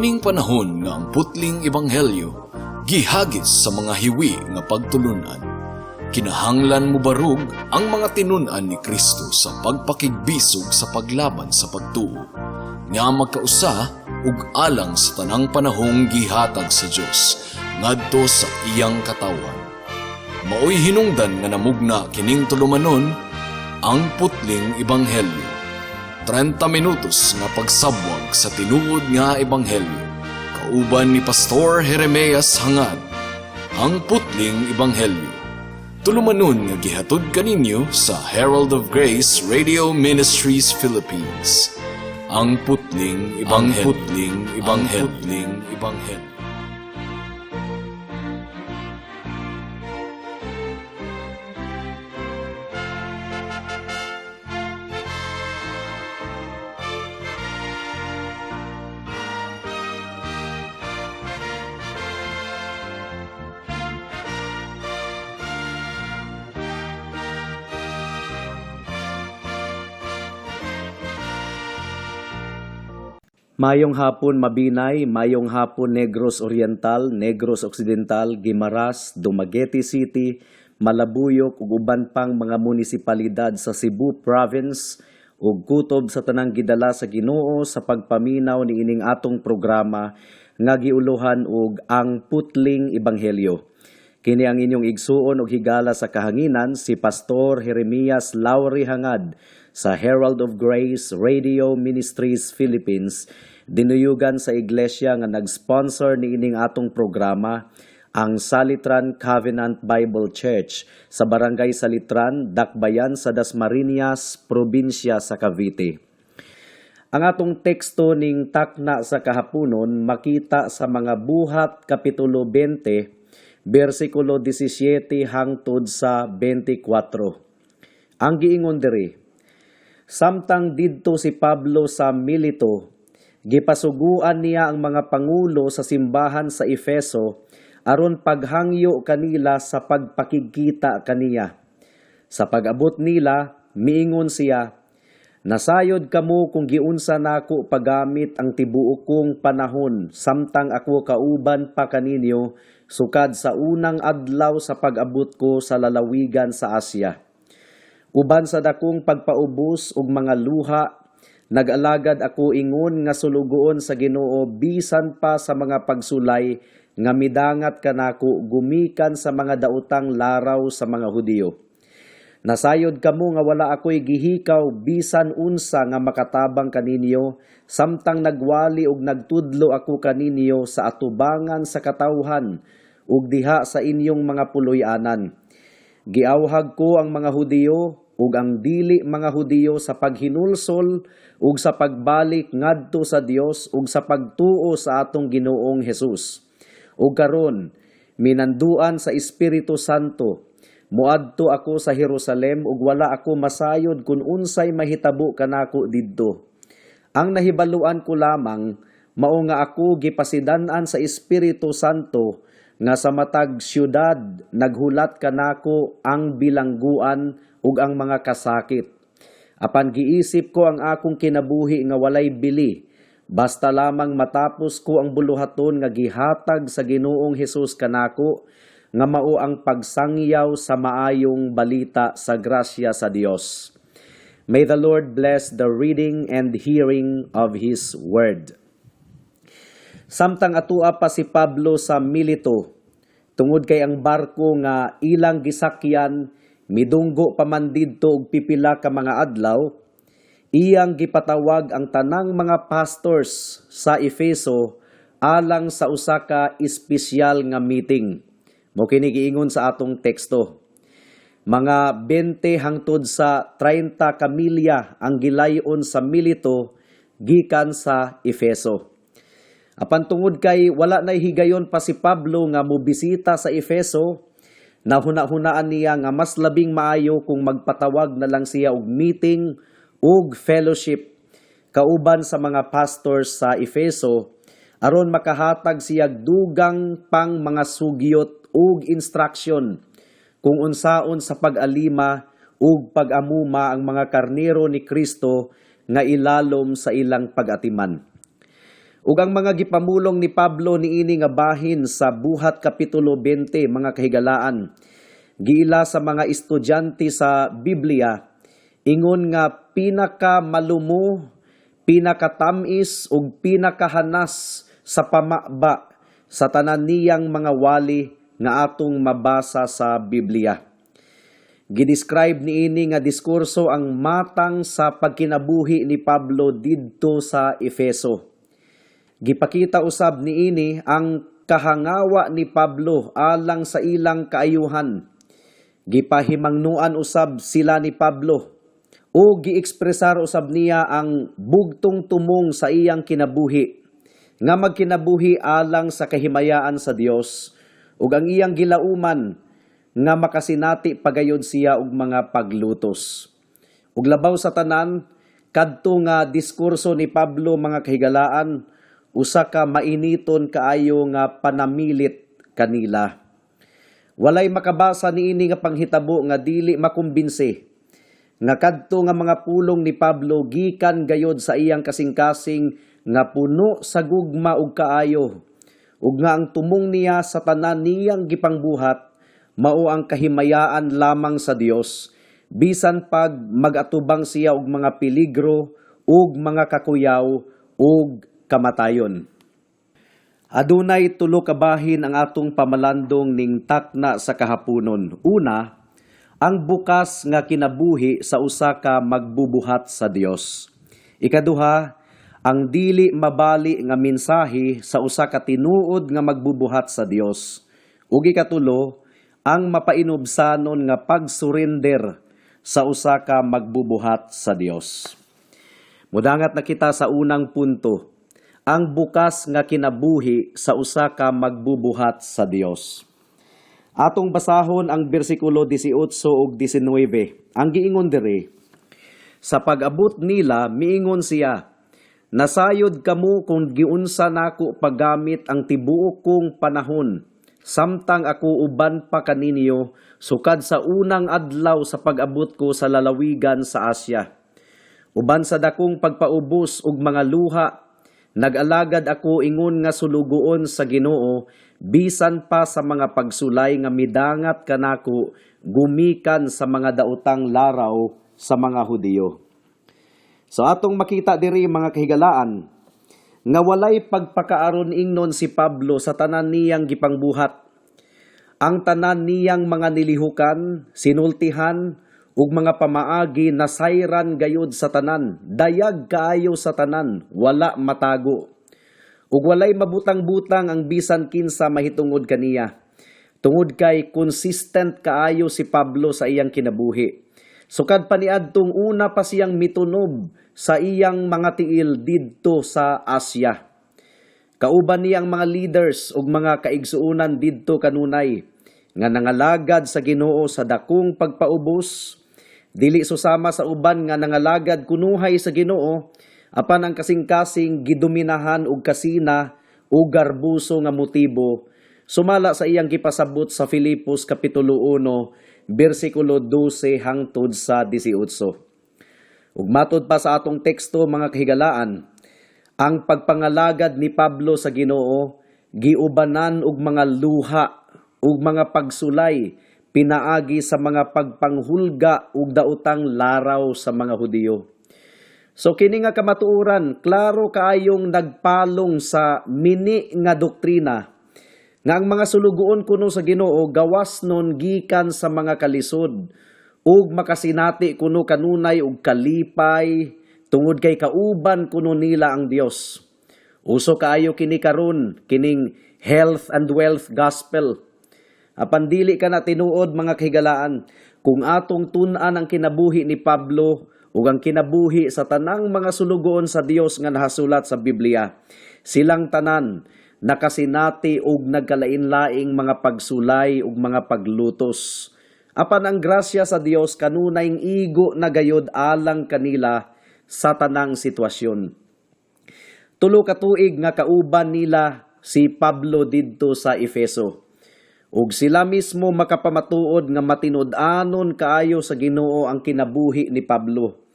Niining panahon nga ang putling Ebanghelyo gihagis sa mga hiwi nga pagtulunan. Kinahanglan mo barug ang mga tinunan ni Kristo sa pagpakigbisog sa paglaban sa pagtuo, nga magkausa ug alang sa tanang panahong gihatag sa Dios ngadto sa iyang katawan. Maoy hinungdan nga namugna kining tulumanon ang putling Ebanghelyo. 30 minutos nga pagsabwag sa tinuod nga Ebanghelyo. Kauban ni Pastor Jeremias Hangad, ang putling Ebanghelyo. Tulumanon nga gihatod kaninyo sa Herald of Grace Radio Ministries Philippines. Ang putling Ebanghelyo. Ang putling Ebanghelyo. Ang putling Ebanghelyo. Mayong hapon Mabinay, mayong hapon Negros Oriental, Negros Occidental, Guimaras, Dumaguete City, Malabuyok ug uban pang mga munisipalidad sa Cebu Province ug kutob sa tanang gidala sa Ginoo sa pagpaminaw ni ining atong programa nga giuluhan og ang putling Ebanghelyo. Kini ang inyong igsuon og higala sa kahanginan si Pastor Jeremias Lauri Hangad sa Herald of Grace Radio Ministries Philippines. Dinuyugan sa iglesia nga nag-sponsor ni ining atong programa, ang Salitran Covenant Bible Church sa Barangay Salitran, Dakbayan sa Dasmariñas, Probinsya sa Cavite. Ang atong teksto ning takna sa kahaponon makita sa mga Buhat Kapitulo 20, versikulo 17 hangtod sa 24. Ang giingon diri: samtang didto si Pablo sa Mileto, gipasuguan niya ang mga pangulo sa simbahan sa Efeso aron paghangyo kanila sa pagpakigkita kaniya. Sa pag-abot nila, miingon siya, nasayod kamo kung giunsa nako pagamit ang tibuok kong panahon samtang ako kauban pa kaninyo sukad sa unang adlaw sa pag-abot ko sa lalawigan sa Asya. Uban sa dakong pagpaubos ug mga luha, nag-alagad ako ingon nga sulugoon sa Ginoo bisan pa sa mga pagsulay nga midangat kanako gumikan sa mga daotang laraw sa mga Hudiyo. Nasayod kamo nga wala ako'y gihikaw bisan unsa nga makatabang kaninyo, samtang nagwali ug nagtudlo ako kaninyo sa atubangan sa katawhan ug diha sa inyong mga puloy-anan. Giawhag ko ang mga Hudiyo ug ang dili mga Hudiyo sa paghinulsol ug sa pagbalik ngadto sa Dios ug sa pagtuo sa atong Ginoong Hesus. Ug karon minanduan sa Espiritu Santo, muadto ako sa Jerusalem ug wala ako masayod kun unsay mahitabo kanako didto. Ang nahibaluan ko lamang mao nga ako gipasidan-an sa Espiritu Santo nga sa matag syudad naghulat kanako ang bilangguan ug ang mga kasakit. Apan giisip ko ang akong kinabuhi nga walay bili, basta lamang matapos ko ang buluhaton nga gihatag sa Ginoong Hesus kanako, nga mao ang pagsangyaw sa maayong balita sa grasya sa Dios. May the Lord bless the reading and hearing of His Word. Samtang atua pa si Pablo sa Mileto, tungod kay ang barko nga ilang gisakyan midunggo pa man didto og pipila ka mga adlaw, iyang gipatawag ang tanang mga pastors sa Efeso alang sa usa ka espesyal nga meeting. Mo kini giingon sa atong teksto. Mga 20 hangtod sa 30 ka milya ang gilayon sa Mileto gikan sa Efeso. Apan tungod kay wala nay higayon pa si Pablo nga mobisita sa Efeso, nahuna-hunaan niya nga mas labing maayo kung magpatawag na lang siya og meeting ug fellowship kauban sa mga pastors sa Efeso aron makahatag siya dugang pang mga sugyot ug instruction kung unsaon sa pag-alima ug pag-amuma ang mga karnero ni Kristo nga ilalom sa ilang pag-atiman. Ug ang mga gipamulong ni Pablo niini nga bahin sa buhat kapitulo 20 mga kahigalaan, giila sa mga estudyante sa Biblia, ingon nga pinakamalumo, pinakatamis ug pinakahanas sa pamaba sa tanan niyang mga wali nga atong mabasa sa Biblia. Gidescribe niini nga diskurso ang matang sa pagkinabuhi ni Pablo didto sa Efeso. Gipakita usab niini ang kahangawa ni Pablo alang sa ilang kaayuhan. Gipahimangnuan usab sila ni Pablo o giekspresar usab niya ang bugtong tumong sa iyang kinabuhi nga magkinabuhi alang sa kahimayaan sa Dios ug ang iyang gilauman nga makasinati pagayod siya og mga paglutos. Ug labaw sa tanan, kadto nga diskurso ni Pablo mga kahigalaan, usa ka mainiton kaayo nga panamilit kanila. Walay makabasa niini nga panghitabo nga dili makumbinsi nga kadto nga mga pulong ni Pablo gikan gayod sa iyang kasing-kasing nga puno sa gugma ug kaayo ug nga ang tumong niya sa tanan niyang gipangbuhat mao ang kahimayaan lamang sa Dios, bisan pag mag-atubang siya og mga peligro ug mga kakuyaw ug kamatayon. Adunay tulo ka bahin ang atong pamalandong ning takna sa kahaponon. Una, ang bukas nga kinabuhi sa usa ka magbubuhat sa Dios. Ikaduha, ang dili mabali nga mensahe sa usa ka tinuod nga magbubuhat sa Dios. Ug ikatulo, ang mapainubsanon nga pagsurrender sa usa ka magbubuhat sa Dios. Mudangat na kita sa unang punto, ang bukas nga kinabuhi sa usa ka magbubuhat sa Dios. Atong basahon ang bersikulo 18 ug 19. Ang giingon diri, sa pag-abot nila miingon siya, nasayod kamo kung giunsa nako paggamit ang tibuok kong panahon, samtang ako uban pa kaninyo sukad sa unang adlaw sa pag-abot ko sa lalawigan sa Asya. Uban sa dakong pagpaubos ug mga luha, nag-alagad ako ingon nga sulugoon sa Ginoo, bisan pa sa mga pagsulay nga midangat kanako gumikan sa mga daotang laraw sa mga Hudiyo. So atong makita diri mga kahigalaan, nga walay pagpakaaron ingnon si Pablo sa tanan niyang gipangbuhat. Ang tanan niyang mga nilihukan, sinultihan, ug mga pamaagi nasayran gayud sa tanan, dayag kaayo sa tanan, wala matago. Ug walay mabutang-butang ang bisan kinsa mahitungod kaniya. Tungod kay consistent kaayo si Pablo sa iyang kinabuhi. Sukad pa niadtong una pa siyang mitunob sa iyang mga tiil didto sa Asya. Kauban niya ang mga leaders ug mga kaigsuunan didto kanunay nga nangalagad sa Ginoo sa dakong pagpaubos, dili susama sa uban nga nangalagad kunuhay sa Ginoo, apan ang kasing-kasing gidominahan og kasina o garbuso nga motibo, sumala sa iyang gipasabot sa Filipos kapitulo 1 bersikulo 12 hangtod sa 18. Ug matod pa sa atong teksto mga kahigalaan, ang pagpangalagad ni Pablo sa Ginoo giubanan og mga luha ug mga pagsulay pinaagi sa mga pagpanghulga ug daotang laraw sa mga Hudiyo. So kini nga kamatuoran, klaro kaayong nagpalong sa mini nga doktrina nga ang mga sulugoon kuno sa Ginoo gawas nun gikan sa mga kalisod ug makasinati kuno kanunay ug kalipay tungod kay kauban kuno nila ang Dios. Uso kaayo kini karon kining health and wealth gospel. Apan dili ka na tinuod mga kahigalaan kung atong tun-an ang kinabuhi ni Pablo ug ang kinabuhi sa tanang mga sulugoon sa Dios nga nahasulat sa Biblia. Silang tanan nakasinati og nagkalain-laing mga pagsulay ug mga paglutos. Apan ang grasya sa Dios kanunayng igo na gayod alang kanila sa tanang sitwasyon. Tulo ka tuig nga kauban nila si Pablo didto sa Efeso. Ug sila mismo makapamatuod nga matinud-anon kaayo sa Ginoo ang kinabuhi ni Pablo.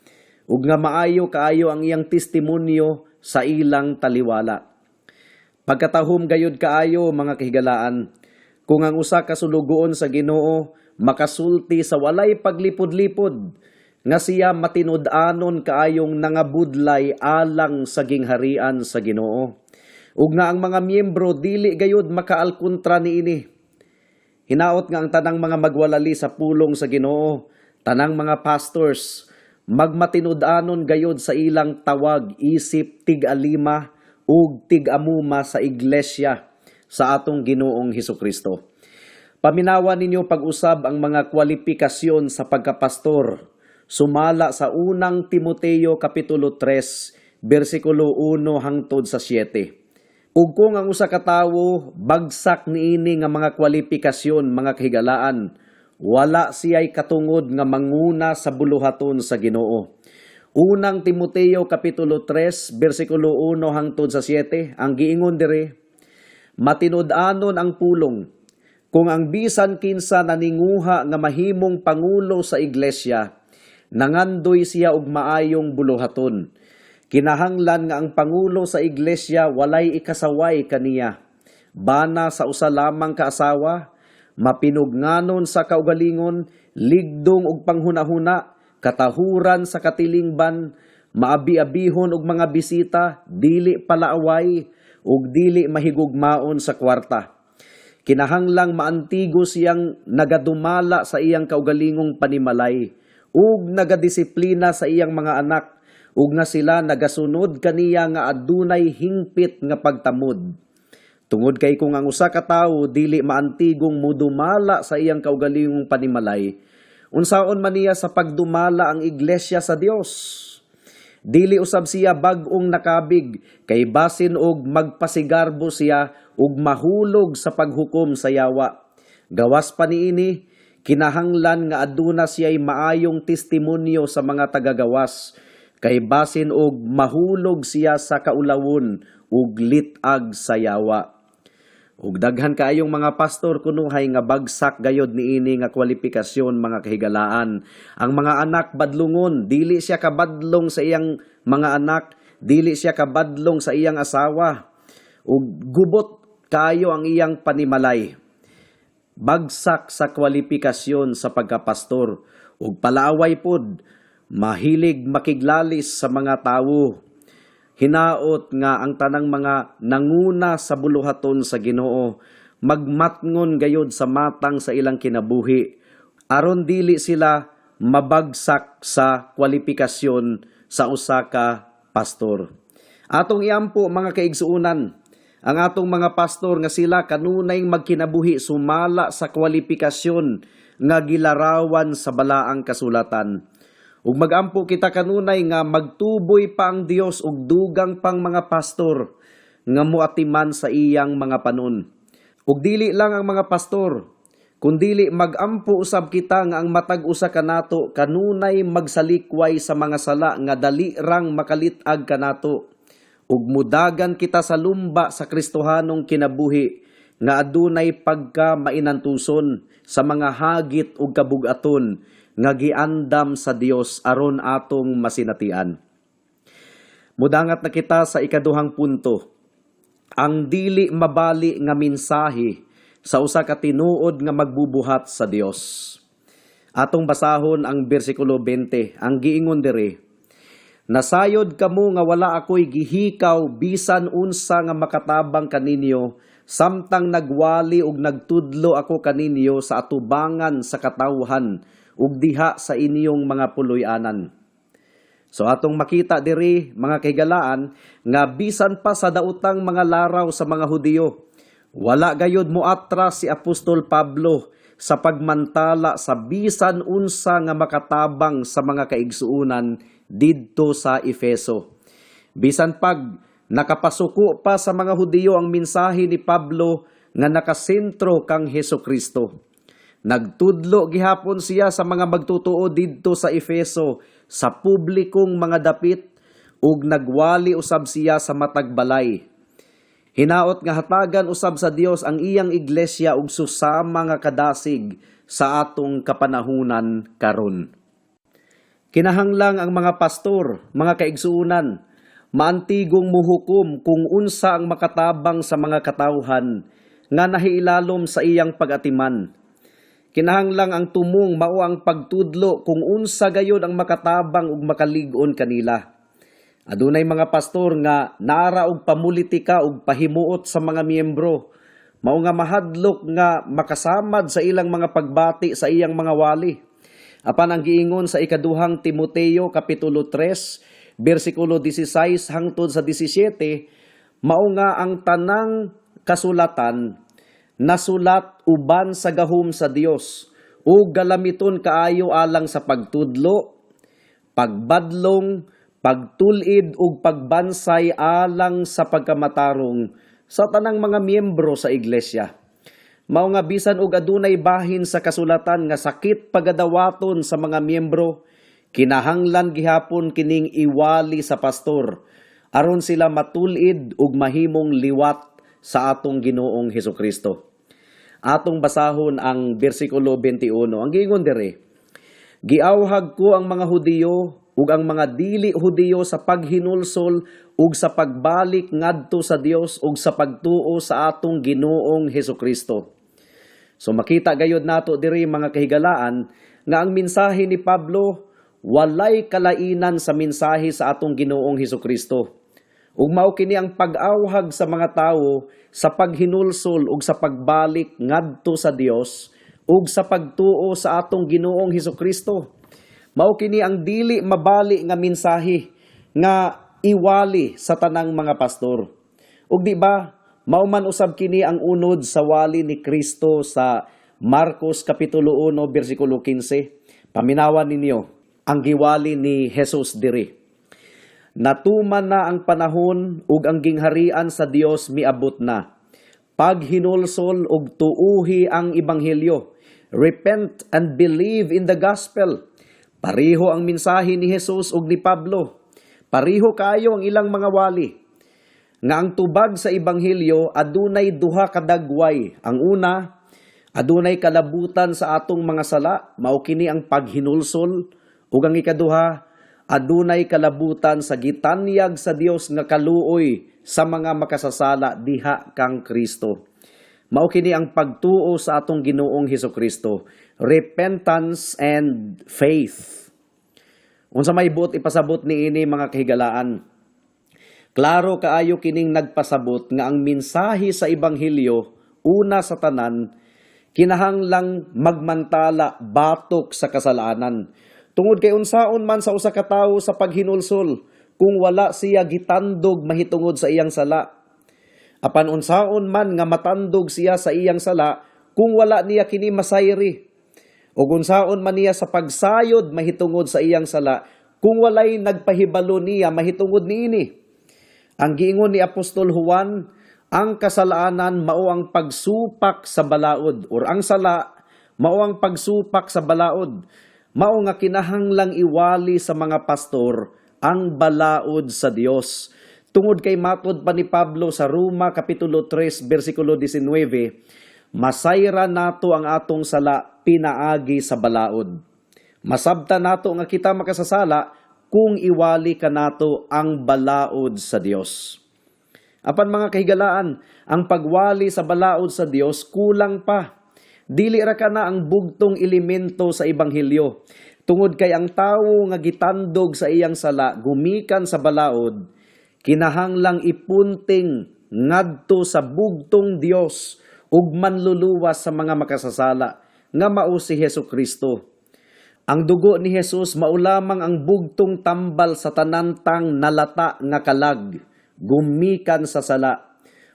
Ug nga maayo kaayo ang iyang testimonyo sa ilang taliwala. Pagkatahom gayud kaayo mga kahigalaan, kung ang usa ka sulugoon sa Ginoo makasulti sa walay paglipod-lipod, nga siya matinud-anon kaayong nangabudlay alang sa gingharian sa Ginoo. Ug nga ang mga miyembro dili gayud makaalkontra niini. Hinaot nga ang tanang mga magwalali sa pulong sa Ginoo, tanang mga pastors, magmatinud-anon gayud sa ilang tawag, isip, tig-alima, ug tig-amuma sa iglesia sa atong Ginoong Hesukristo. Paminawan ninyo pag-usab ang mga kwalifikasyon sa pagkapastor. Sumala sa unang Timoteo Kapitulo 3, versikulo 1 hangtod sa 7. Ug kung ang usa ka tawo bagsak niini nga mga kwalifikasyon mga kahigalaan, wala siya'y katungod nga manguna sa buluhaton sa Ginoo. Unang Timoteo Kapitulo 3, versikulo 1 hangtod sa 7, ang giingon dire, matinud-anon ang pulong, kung ang bisan kinsa naninguha nga mahimong pangulo sa iglesia, nangandoy siya og maayong buluhaton. Kinahanglan nga ang pangulo sa iglesia walay ikasaway kaniya. Bana sa usa lamang ka asawa, mapinugnanon sa kaugalingon, ligdong og panghunahuna, katahuran sa katilingban, maabi-abihon og mga bisita, dili palaaway, ug dili mahigugmaon sa kwarta. Kinahanglang maantigo siyang nagadumala sa iyang kaugalingong panimalay, ug nagadisiplina sa iyang mga anak, ug nga sila nagasunod kaniya nga adunay hingpit nga pagtamod. Tungod kay kung ang usa ka tawo dili maantigong mudumala sa iyang kaugalingong panimalay, unsaon man niya sa pagdumala ang iglesia sa Dios? Dili usab siya bag-ong nakabig, kay basin og magpasigarbo siya ug mahulog sa paghukom sa yawa. Gawas pa niini, kinahanglan nga aduna siya'y maayong testimonyo sa mga tagagawas, kay basin og mahulog siya sa kaulawon ug litag sa yawa. Ug daghan kaayong mga pastor kunuhay nga bagsak gayod niini nga kwalifikasyon mga kahigalaan. Ang mga anak badlungon, dili siya kabadlong sa iyang mga anak, dili siya kabadlong sa iyang asawa. Ug gubot kaayo ang iyang panimalay. Bagsak sa kwalifikasyon sa pagkapastor ug palaaway pod, mahilig makiglalis sa mga tawo. Hinaot nga ang tanang mga nanguna sa buluhaton sa Ginoo magmatngon gayod sa matang sa ilang kinabuhi aron dili sila mabagsak sa kwalifikasyon sa usa ka pastor. Atong iampo mga kaigsuunan, ang atong mga pastor nga sila kanunay magkinabuhi sumala sa kwalifikasyon nga gilarawan sa balaang kasulatan. Ug magampo kita kanunay nga magtuboy pa ang Dios og dugang pang mga pastor nga muatiman sa iyang mga panon. Ug dili lang ang mga pastor, kundili magampo usab kita nga ang matag usa kanato kanunay magsalikway sa mga sala nga dali rang makalitag kanato. Ug mudagan kita sa lumba sa Kristohanong kinabuhi nga adunay pagka mainantuson sa mga hagit ug kabug-aton nga giandam sa Dios aron atong masinatian. Mudangat na kita sa ikaduhang punto. Ang dili mabali nga mensahe sa usa ka tinuod nga magbubuhat sa Dios. Atong basahon ang bersikulo 20. Ang giingon dire, nasayod kamo nga wala ako'y gihikaw bisan unsa nga makatabang kaninyo, samtang nagwali ug nagtudlo ako kaninyo sa atubangan sa katawhan ug diha sa inyong mga puloy-anan. So atong makita diri mga kahigalaan nga bisan pa sa daotang mga laraw sa mga Hudiyo, wala gayud moatras si Apostol Pablo sa pagmantala sa bisan unsa nga makatabang sa mga kaigsuunan didto sa Efeso. Bisan pag nakapasuko pa sa mga Hudiyo ang mensahe ni Pablo nga nakasentro kang Hesukristo. Nagtudlo gihapon siya sa mga magtutuo didto sa Efeso sa publikong mga dapit ug nagwali usab siya sa matag balay. Hinaot nga hatagan usab sa Dios ang iyang iglesia ug susama nga kadasig sa atong kapanahunan karon. Kinahanglang ang mga pastor, mga kaigsuunan, maantigong muhukom kung unsa ang makatabang sa mga katawhan nga nahiilalom sa iyang pag-atiman. Kinahanglang ang tumong mao ang pagtudlo kung unsa gayud ang makatabang ug makalig-on kanila. Adunay mga pastor nga naara og pamulitika ug pahimuot sa mga miyembro, mao nga mahadlok nga makasamad sa ilang mga pagbati sa iyang mga wali. Apan ang giingon sa ikaduhang Timoteo kapitulo 3 bersikulo 16 hangtod sa 17, mao nga ang tanang kasulatan nasulat uban sa gahom sa Dios ug galamiton kaayo alang sa pagtudlo, pagbadlong, pagtulid ug pagbansay alang sa pagkamatarong sa tanang mga miyembro sa iglesia. Mao nga bisan og adunay bahin sa kasulatan nga sakit pagadawaton sa mga miyembro, kinahanglan gihapon kining iwali sa pastor aron sila matulid ug mahimong liwat sa atong Ginoong Hesukristo. Atong basahon ang bersikulo 21. Ang giingon diri, giawhag ko ang mga Hudiyo ug ang mga dili Hudiyo sa paghinulsol ug sa pagbalik ngadto sa Dios ug sa pagtuo sa atong Ginoong Hesukristo. So makita gayud nato diri mga kahigalaan nga ang mensahe ni Pablo walay kalainan sa mensahe sa atong Ginoong Hesukristo. Ug mao kini ang pag-awhag sa mga tawo sa paghinulsol ug sa pagbalik ngadto sa Dios ug sa pagtuo sa atong Ginoong Hesukristo. Mao kini ang dili mabali nga mensahe nga iwali sa tanang mga pastor. Ug di ba, mao man usab kini ang unod sa wali ni Kristo sa Marcos kapitulo 1 bersikulo 15. Paminawan ninyo ang giwali ni Jesus diri. Natuman na ang panahon ug ang gingharian sa Dios miabot na. Paghinulsol ug tuuhi ang Ebanghelyo. Repent and believe in the gospel. Pareho ang mensahe ni Jesus ug ni Pablo. Pareho kaayo ang ilang mga wali. Nga ang tubag sa Ebanghelyo adunay duha ka dagway. Ang una, adunay kalabutan sa atong mga sala, mao kini ang paghinulsol, ug ang ikaduha, adunay kalabutan sa gitanyag sa Dios nga kaluoy sa mga makasasala diha kang Kristo. Mao kini ang pagtuo sa atong Ginoong Hesukristo, repentance and faith. Unsa may buot ipasabot niini mga kahigalaan? Klaro kaayo kining nagpasabot nga ang mensahe sa Ebanghelyo una sa tanan kinahanglang magmantala batok sa kasalanan. Tungod kay unsaon man sa usa ka tawo sa paghinulsol kung wala siya gitandog mahitungod sa iyang sala. Apan unsaon man nga matandog siya sa iyang sala kung wala niya kini masayri. O unsaon man niya sa pagsayod mahitungod sa iyang sala kung walay nagpahibalo niya mahitungod niini. Ang giingon ni Apostol Juan, ang kasalanan mao ang pagsupak sa balaod or ang sala mao ang pagsupak sa balaod. Mao nga kinahanglang iwali sa mga pastor ang balaod sa Dios. Tungod kay matod pa ni Pablo sa Roma kapitulo 3 bersikulo 19, masayra nato ang atong sala pinaagi sa balaod. Masabta nato nga kita makasasala kung iwali ka nato ang balaod sa Dios. Apan mga kahigalaan, ang pagwali sa balaod sa Dios kulang pa. Dili ra kana ang bugtong elemento sa Ebanghelyo. Tungod kay ang tawo nga gitandog sa iyang sala gumikan sa balaod, kinahanglang ipunting ngadto sa bugtong Dios ug manluluwas sa mga makasasala nga mao si Hesukristo. Ang dugo ni Jesus mao lamang ang bugtong tambal sa tanantang nalata nga kalag gumikan sa sala.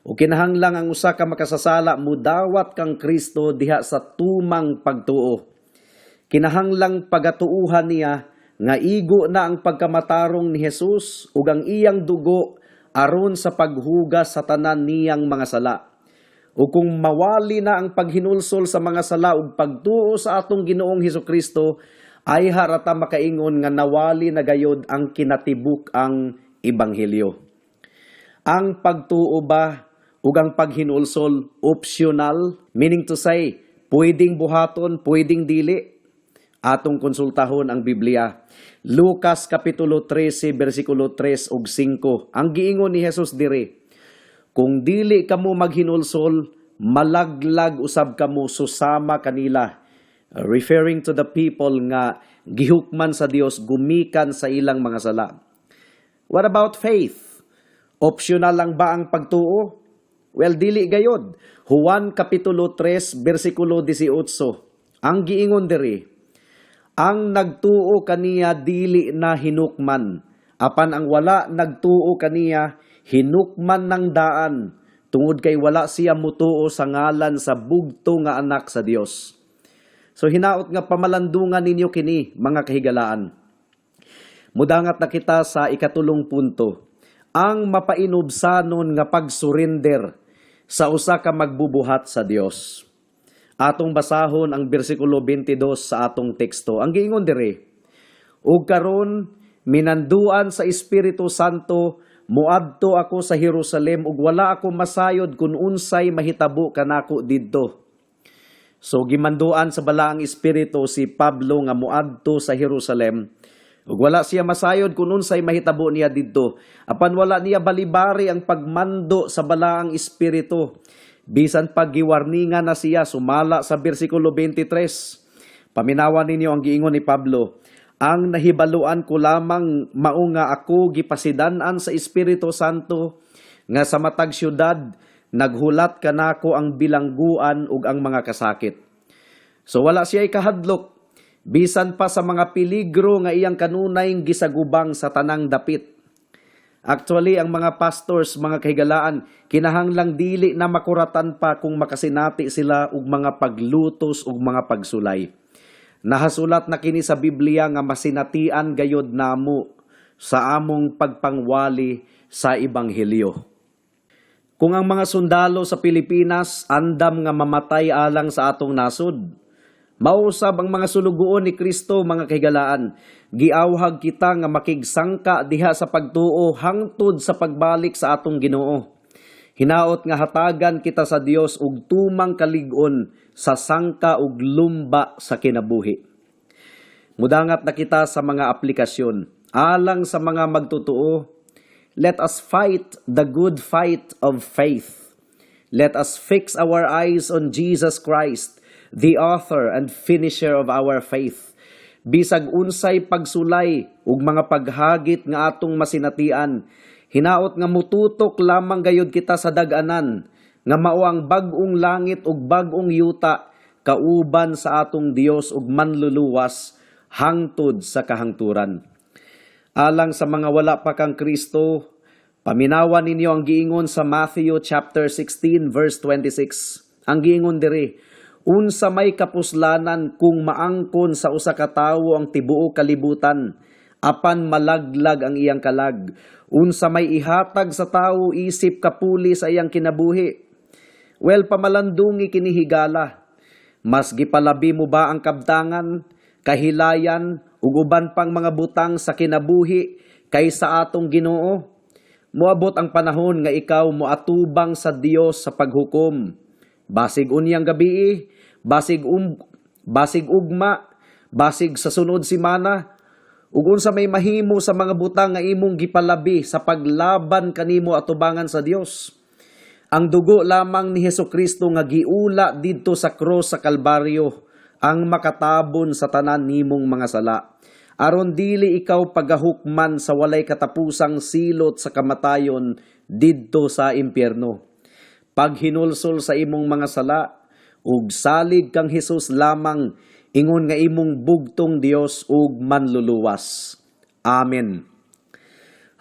O kinahanglang ang usa ka makasasala mudawat kang Kristo diha sa tumang pagtuo. Kinahanglang pagatuuhan niya nga igo na ang pagkamatarong ni Jesus ug ang iyang dugo aron sa paghugas sa tanan niyang mga sala. O kung mawali na ang paghinulsol sa mga sala ug pagtuo sa atong Ginoong Hesukristo, ay harata makaingon nga nawali na gayud ang kinatibuk ang Ebanghelyo. Ang pagtuo ba ug ang paghinulsol optional, meaning to say, pwedeng buhaton, pwedeng dili. Atong konsultahon ang Biblia. Lucas Kapitulo 13, versikulo 3 ug 5. Ang giingon ni Jesus dire, kung dili kamo maghinulsol, malaglag usab kamo susama kanila. Referring to the people nga gihukman sa Dios gumikan sa ilang mga sala. What about faith? Optional lang ba ang pagtuo? Well, dili gayud. Juan Kapitulo 3, versikulo 18. Ang giingon diri, ang nagtuo kaniya dili na hinukman, apan ang wala nagtuo kaniya hinukman ng daan, tungod kay wala siya mutuo sa ngalan sa bugto nga anak sa Dios. So hinaot nga pamalandungan ninyo kini, mga kahigalaan. Mudangat na kita sa ikatulong punto. Ang mapainubsanon nga pag-surrender sa usa ka magbubuhat sa Dios. Atong basahon ang bersikulo 22 sa atong teksto. Ang giingon dire, ug karon minanduan sa Espiritu Santo, muadto ako sa Jerusalem ug wala ako masayod kun unsay mahitabo kanako didto. So gimanduan sa balaang espiritu si Pablo nga muadto sa Jerusalem. Ug wala siya masayod kun unsay mahitabo niya didto. Apan wala niya balibari ang pagmando sa balaang espiritu. Bisan paggiwarningan na siya sumala sa bersikulo 23. Paminawan ninyo ang giingon ni Pablo. Ang nahibaluan ko lamang mao nga ako gipasidan-an sa Espiritu Santo nga sa matag syudad naghulat kanako ang bilangguan ug ang mga kasakit. So wala siya ikahadlok, bisan pa sa mga peligro nga iyang kanunay gisagubang sa tanang dapit. Actually, ang mga pastors, mga kahigalaan, kinahanglang dili na makuratan pa kung makasinati sila og mga paglutos ug mga pagsulay. Nahasulat na kini sa Biblia nga masinatian gayud namo sa among pagpangwali sa Ebanghelyo. Kung ang mga sundalo sa Pilipinas andam nga mamatay alang sa atong nasod, mausab ang mga sulugoon ni Kristo, mga kahigalaan, giawhag kita nga makigsangka diha sa pagtuo hangtod sa pagbalik sa atong Ginoo. Hinaot nga hatagan kita sa Dios ug tumang kalig-on sa sangka ug lumba sa kinabuhi. Mudangat na kita sa mga aplikasyon alang sa mga magtutuo. Let us fight the good fight of faith. Let us fix our eyes on Jesus Christ, the author and finisher of our faith. Bisag unsay pagsulay ug mga paghagit nga atong masinatian, hinaot nga mututok lamang gayud kita sa dag-anan, nga mao ang bag-ong langit ug bag-ong yuta, kauban sa atong Dios ug manluluwas hangtod sa kahangturan. Alang sa mga wala pa kang Kristo, paminawan ninyo ang giingon sa Matthew chapter 16 verse 26. Ang giingon diri, unsa may kapuslanan kung maangkon sa usa ka tawo ang tibuok kalibutan, apan malaglag ang iyang kalag. Unsa may ihatag sa tawo isip kapuli sa iyang kinabuhi. Well, pamalandungi kini higala. Mas gipalabi mo ba ang kabtangan, kahilayan, ug uban pang mga butang sa kinabuhi kaysa atong Ginoo? Moabot ang panahon nga ikaw moatubang sa Dios sa paghukom. Basig unyang gabi, basig ugma, basig sa sunod simana, ug unsa may mahimo sa mga butang nga imong gipalabi sa paglaban kanimo atubangan sa Dios. Ang dugo lamang ni Hesukristo nga giula didto sa krus sa Kalbaryo ang makatabon sa tanan nimong mga sala. Aron dili ikaw pagahukman sa walay katapusang silot sa kamatayon didto sa impyerno. Paghinulsol sa imong mga sala, ug salig kang Hesus lamang, ingon nga imong bugtong Dios ug manluluwas. Amen.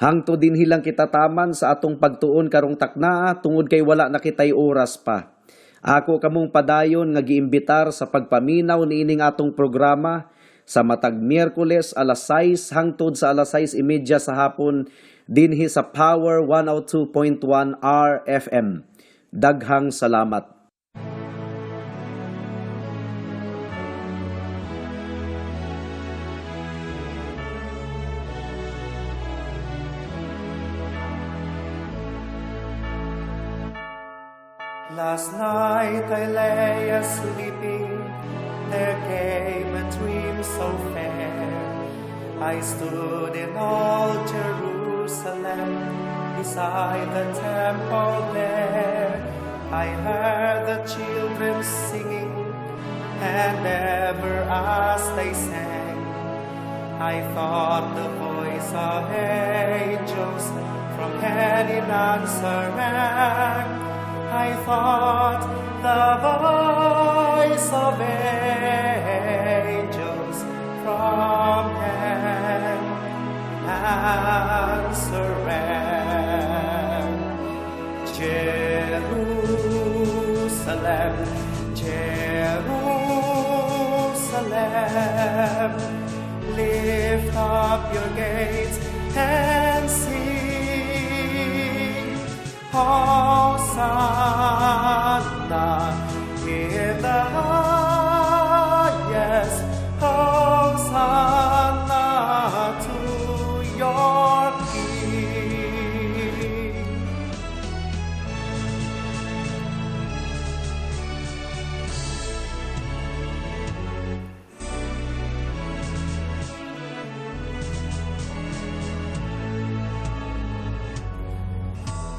Hangto din hilang kita taman sa atong pagtuon karong takna, tungod kay wala na kitay oras pa. Ako kamong padayon nga giimbitar sa pagpaminaw niining atong programa sa matag Miyerkules alas 6 hangtod sa alas 6:30 sa hapon dinhi sa Power 102.1 RFM. Daghang salamat. Last night I lay asleeping, there came a dream I stood in old Jerusalem, beside the temple there. I heard the children singing, and ever as they sang, I thought the voice of angels from heaven in answer rang. I thought the voice of angels from heaven in answer rang. Jerusalem, Jerusalem, lift up your gates and sing, Hosanna in the highest, Hosanna to your King.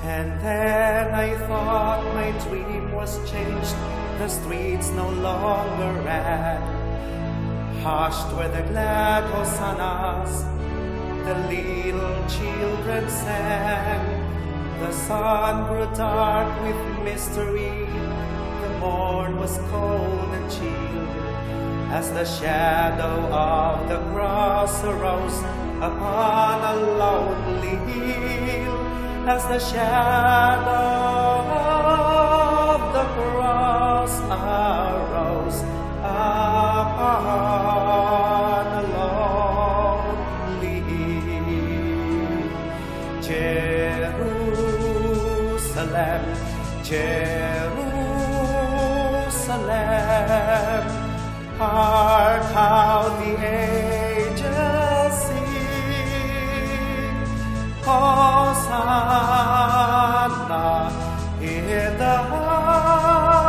And then I thought my dream was changed. The streets no longer rang. Hushed were the glad hosannas, the little children sang. The sun grew dark with mystery, the morn was cold and chill, as the shadow of the cross arose upon a lonely hill. As the shadow of the cross arose upon a lonely hill. Jerusalem, Jerusalem, hark how the angels sing, Hosanna in the highest,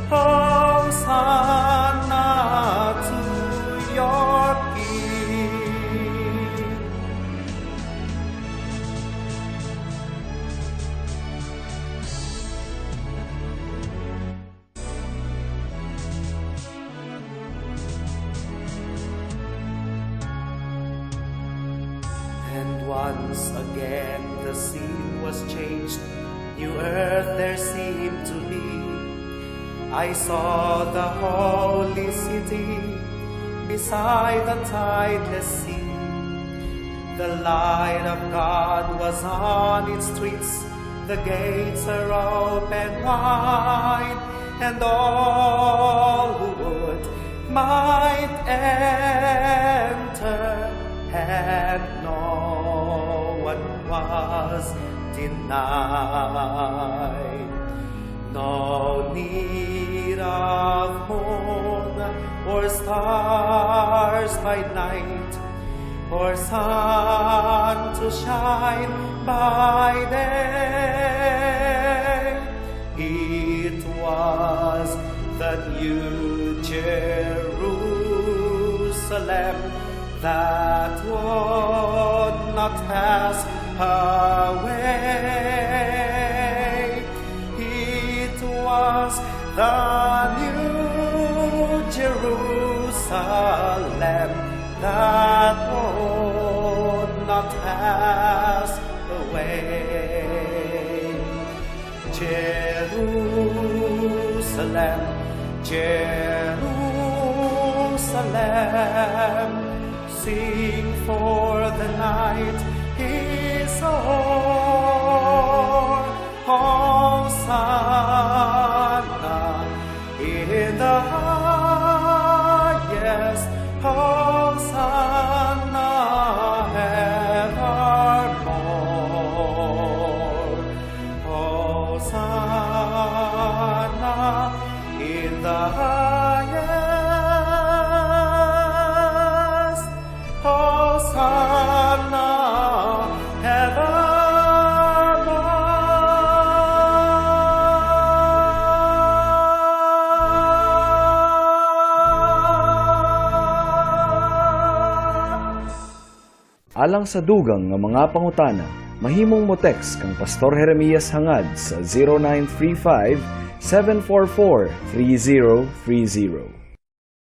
Hosanna to your King. And once again the scene was changed, new earth there seemed to be. I saw the holy city beside the tideless sea. The light of God was on its streets, the gates are open wide, and all who would might enter, and no one was denied. No need of moon or stars by night, or sun to shine by day. It was the new Jerusalem that would not pass away. It was the new Jerusalem that would not pass away. Jerusalem, Jerusalem, sing for the night is o'er. Hosanna in the highest, Hosanna evermore. Hosanna in the highest, Hosanna evermore. Alang sa dugang nga mga pangutana, mahimong mo text kang Pastor Jeremias hangad sa 0935 744 3030.